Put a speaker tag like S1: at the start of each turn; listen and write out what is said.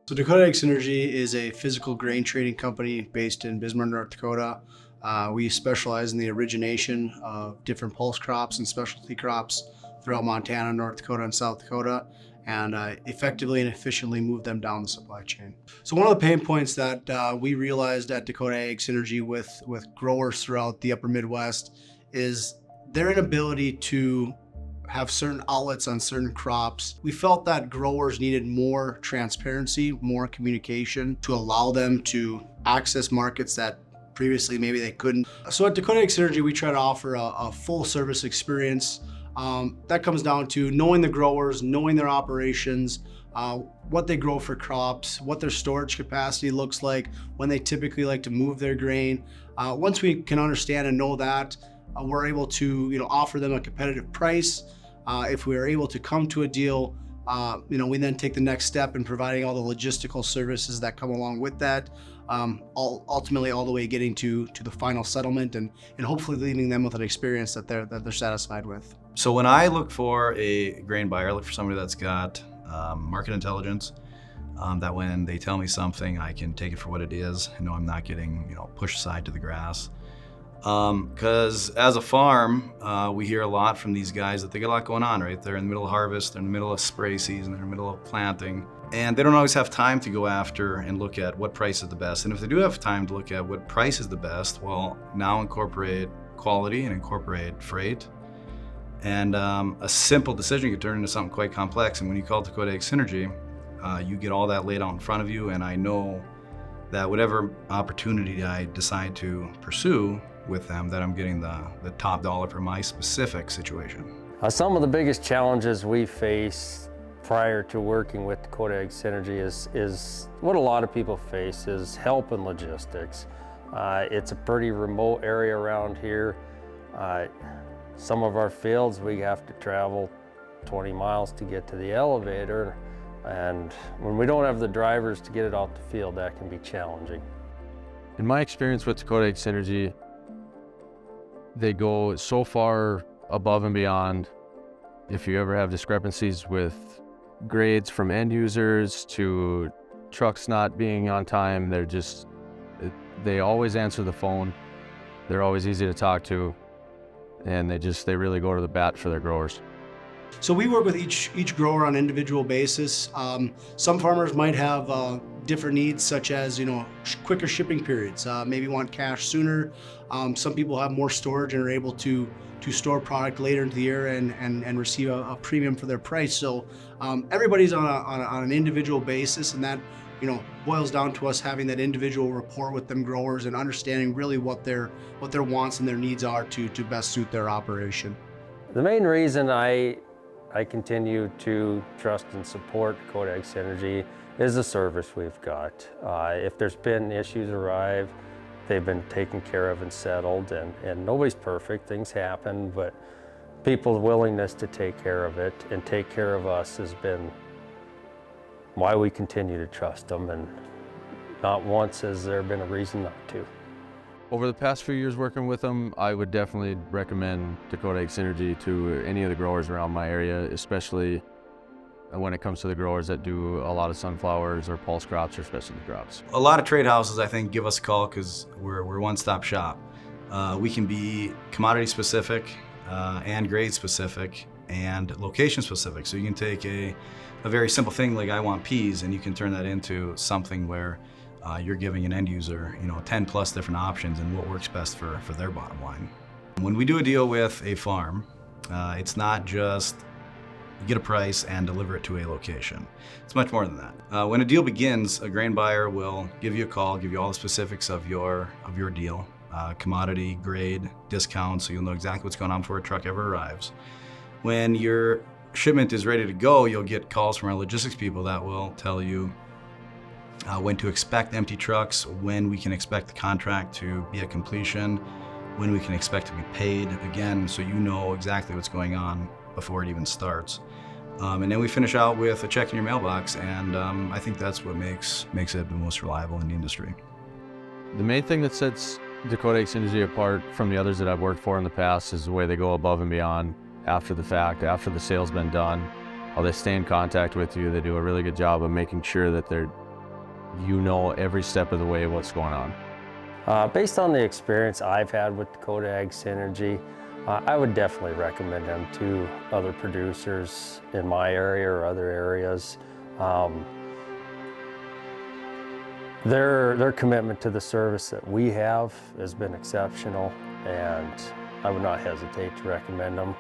S1: So Dakota AgSynergy is a physical grain trading company based in Bismarck, North Dakota. We specialize in the origination of different pulse crops and specialty crops throughout Montana, North Dakota, and South Dakota, and effectively and efficiently move them down the supply chain. So one of the pain points that we realized at Dakota AgSynergy with growers throughout the upper Midwest is their inability to have certain outlets on certain crops. We felt that growers needed more transparency, more communication to allow them to access markets that previously maybe they couldn't. So at Dakota AgSynergy, we try to offer a full service experience. That comes down to knowing the growers, knowing their operations, what they grow for crops, what their storage capacity looks like, when they typically like to move their grain. Once we can understand and know that, we're able to offer them a competitive price. If we are able to come to a deal, we then take the next step in providing all the logistical services that come along with that, ultimately all the way getting to the final settlement and hopefully leaving them with an experience that they're satisfied with.
S2: So when I look for a grain buyer, I look for somebody that's got market intelligence, that when they tell me something, I can take it for what it is. I know I'm not getting pushed aside to the grass. Because as a farm, we hear a lot from these guys that they got a lot going on, right? They're in the middle of harvest, they're in the middle of spray season, they're in the middle of planting, and they don't always have time to go after and look at what price is the best. And if they do have time to look at what price is the best, well, now incorporate quality and incorporate freight. And a simple decision could turn into something quite complex. And when you call Dakota AgSynergy, you get all that laid out in front of you, and I know that whatever opportunity I decide to pursue with them, that I'm getting the top dollar for my specific situation.
S3: Some of the biggest challenges we face prior to working with Dakota AgSynergy is what a lot of people face is help and logistics. It's a pretty remote area around here. Some of our fields we have to travel 20 miles to get to the elevator, and when we don't have the drivers to get it off the field, that can be challenging.
S4: In my experience with Dakota AgSynergy, they go so far above and beyond. If you ever have discrepancies with grades from end users to trucks not being on time, they always answer the phone. They're always easy to talk to, and they really go to the bat for their growers.
S1: So we work with each grower on an individual basis. Some farmers might have different needs, such as quicker shipping periods, maybe want cash sooner. Some people have more storage and are able to store product later into the year and receive a premium for their price. So everybody's on an individual basis, and that boils down to us having that individual rapport with them growers and understanding really what their wants and their needs are to best suit their operation.
S3: The main reason I continue to trust and support Dakota AgSynergy is the service we've got. If there's been issues arrive, they've been taken care of and settled, and nobody's perfect, things happen, but people's willingness to take care of it and take care of us has been why we continue to trust them, and not once has there been a reason not to.
S4: Over the past few years working with them, I would definitely recommend Dakota AgSynergy to any of the growers around my area, especially when it comes to the growers that do a lot of sunflowers or pulse crops or specialty crops.
S2: A lot of trade houses, I think, give us a call because we're one-stop shop. We can be commodity specific and grade specific and location specific. So you can take a very simple thing like I want peas, and you can turn that into something where you're giving an end user 10 plus different options and what works best for their bottom line. When we do a deal with a farm, it's not just get a price and deliver it to a location. It's much more than that. When a deal begins, a grain buyer will give you a call, give you all the specifics of your deal, commodity, grade, discount, so you'll know exactly what's going on before a truck ever arrives. When your shipment is ready to go, you'll get calls from our logistics people that will tell you when to expect empty trucks, when we can expect the contract to be at completion, when we can expect to be paid, again, so you know exactly what's going on before it even starts. And then we finish out with a check in your mailbox, and I think that's what makes it the most reliable in the industry.
S4: The main thing that sets Dakota AgSynergy apart from the others that I've worked for in the past is the way they go above and beyond after the fact, after the sale's been done. How they stay in contact with you. They do a really good job of making sure that you know every step of the way what's going on.
S3: Based on the experience I've had with Dakota AgSynergy, I would definitely recommend them to other producers in my area or other areas. Their commitment to the service that we have has been exceptional, and I would not hesitate to recommend them.